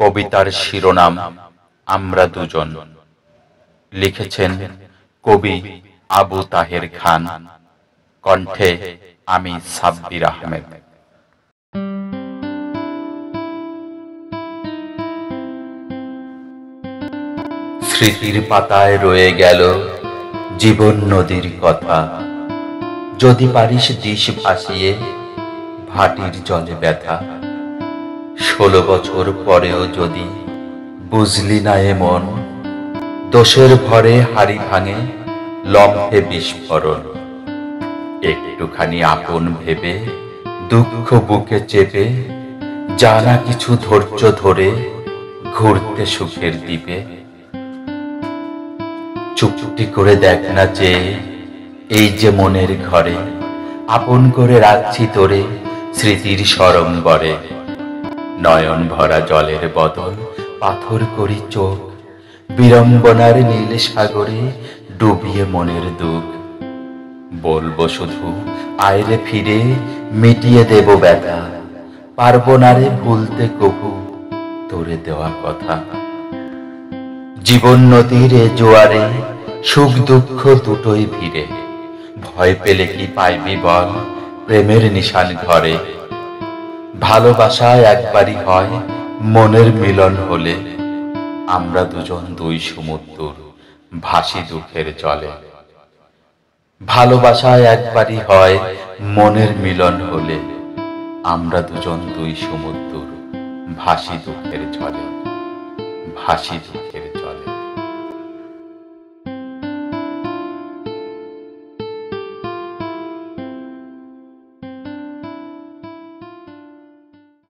কবিতার শিরোনাম আমরা দুজন। লিখেছেন কবি আবু তাহের খান। কণ্ঠে আমি সাব্বির আহমেদ। স্মৃতির পাতায় রয়ে গেল জীবন নদীর কথা। যদি পারিস দিশ ভাসিয়ে ভাটির জলে ব্যথা। 16 বছর পরেও যদি বুঝলি না এমন, দোষের ভরে হাড়ি ভাঙে লম্ফে বিস্ফোরণ। একটুখানি আপন ভেবে দুঃখ বুকে চেপে জানা কিছু ধৈর্য ধরে ঘুরতে সুখের দ্বীপে। চুপটি করে দেখ না যে এই যে মনের ঘরে আপন করে রাখছি তোরে স্মৃতির সরম্বরে। নয়ন ভরা জলের বদল পাথর করি চোখ, বিড়ম্বনার নীল সাগরে ডুবিয়ে মনের দুঃখ। বলবো শুধু আয়রে ফিরে মিটিয়ে দেব ব্যথা, পারবো না রে ভুলতে কবু তোরে দেওয়া কথা। জীবন নদীর এ জোয়ারে সুখ দুঃখ দুটোই ভিড়ে, ভয় পেলে কি পাইবি বল প্রেমের নিশান ঘরে। ভালোবাসা একবারই হয় মনের মিলন হলে, আমরা দুজন দুই সমুদ্র ভাসি দুঃখের জলে। ভালোবাসা একবারই হয় মনের মিলন হলে, আমরা দুজন দুই সমুদ্র ভাসি দুঃখের জলে, ভাসি